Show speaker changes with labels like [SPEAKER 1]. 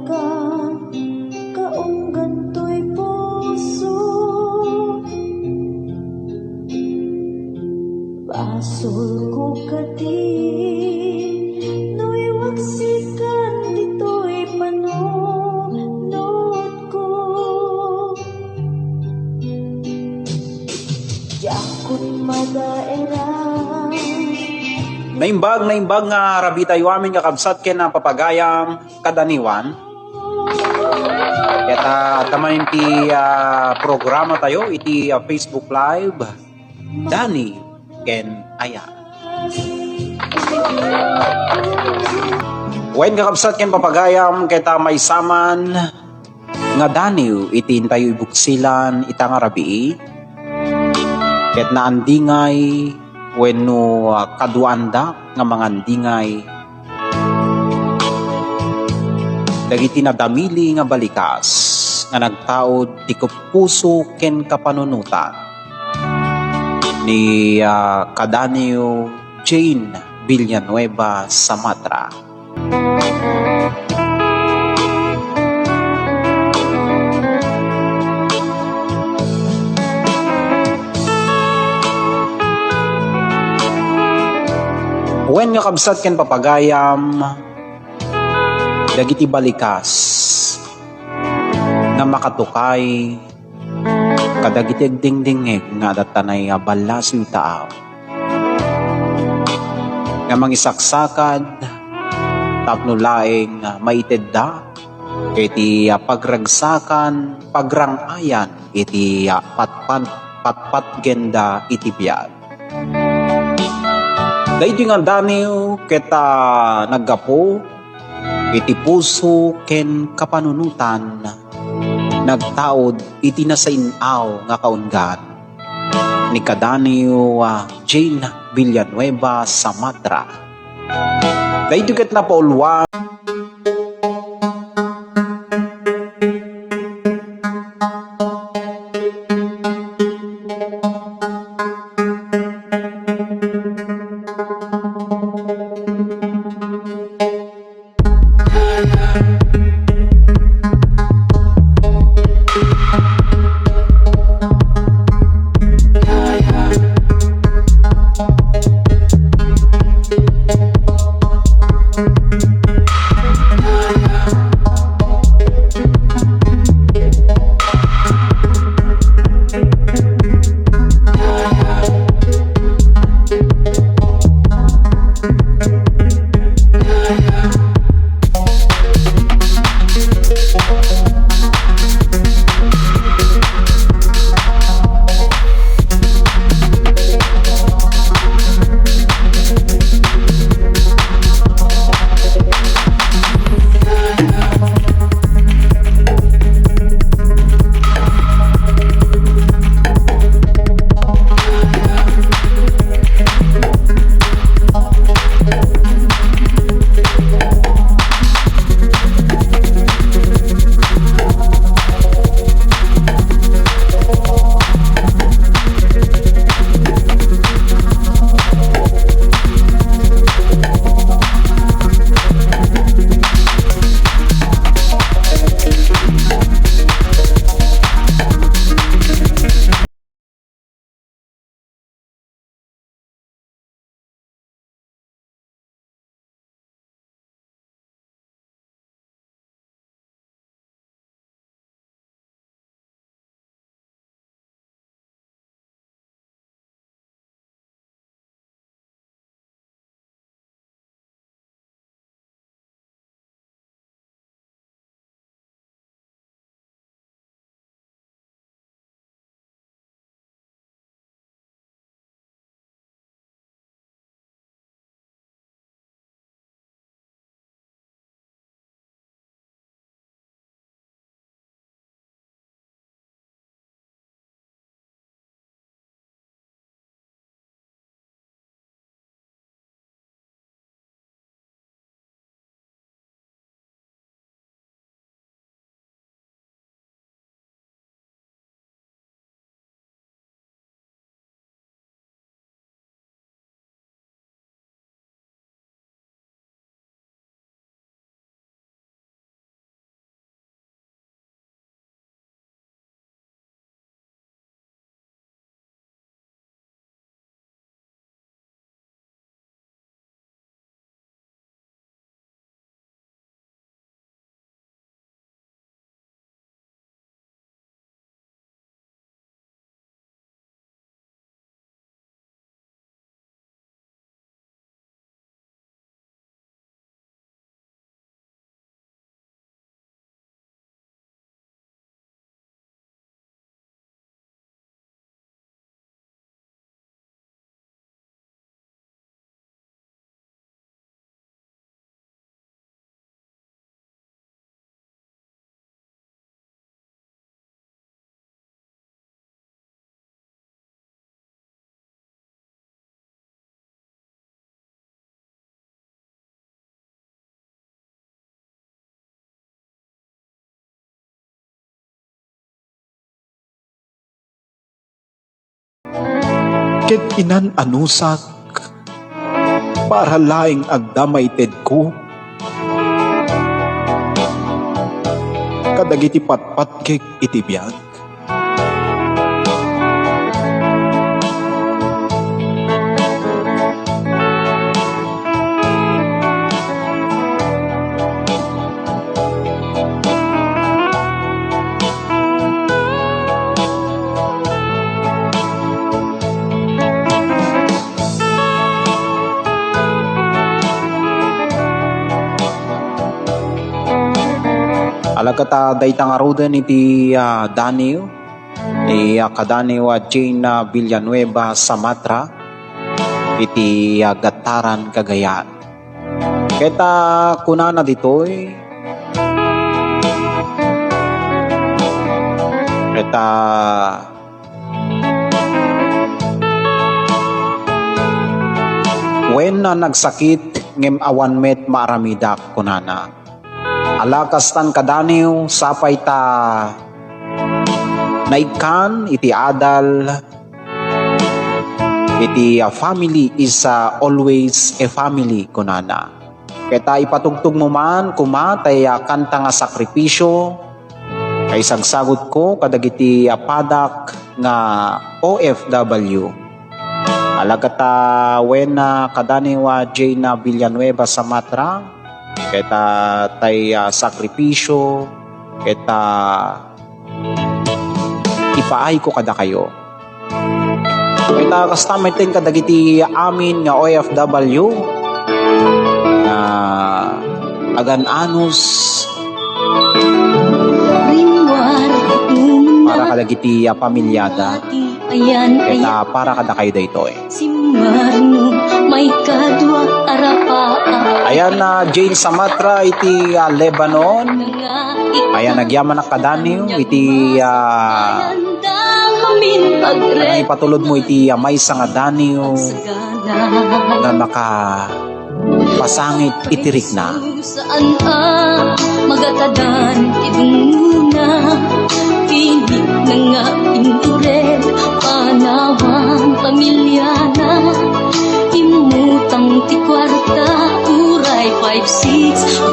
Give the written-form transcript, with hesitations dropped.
[SPEAKER 1] ka, kaunggan to'y puso. Basol ko kati, no'y waksikan, dito'y panunod ko. Yakot madaerang
[SPEAKER 2] Naimbag nga rabi tayo amin kakabsat ken na papagayam kadaniwan. Kaya tamayin ti programa tayo iti Facebook Live Dani ken Aya. Wen kakabsat ken papagayam kaya may saman nga Daniw iti tayo ibuksilan ita nga rabi. Ket naandingay wenno kaduanda nga mga andingay dagiti nadamili nga balikas nga nagtaod ti puso ken kapanunutan ni Kadanio Jane Villanueva Samatra. Wen nga kabsat ken papagayam dagiti balikas nga makatukay kadagiti dingdingeg nga datanay balas yu taaw nga mangisaksakad tapno laeng maitedda iti pagragsakan pagrangayan iti patpat genda iti biag. Dahil nga Daniel kita naggapo iti puso ken kapanunutan nagtaod iti nasainaw nga kaunggan ni Kadanio Jane Villanueva Samatra. Dahil ket na paulwa ket inan anusak para laing agdamay ted ko. Kadagiti patpat kek iti biag. Alagata daytang arudan iti Daniel kadaniw Jane Villanueva Samatra iti Gataran Cagayan. Keta kunana ditoy keta when nagsakit ngem awan met maaramidak kunana. Alakas tan kadaniw sapay ta naikan iti adal iti family is always a family kunana. Kaya ipatugtog mo man kuma tayo kanta nga sakripisyo kay sagsagot ko kadagiti padak nga OFW. Alagata when kadaniw Jane Villanueva Samatra kita tay sakripisyo kita ipaay ko kada kayo kita kastamiten kadagiti amin nga OFW na agan anus para kadagiti pamilyada kita para kada kayo daytoy. May kadwa ayan na Jane Samatra iti Lebanon. Ayan nagyaman na kadaniw iti ipatulod mo iti maysa nga daniw na maka pasangit itirik na.
[SPEAKER 1] Saan magatadan idunguna pilit na nga indured panawang pamilyana imutang ti kwarta uray 5-6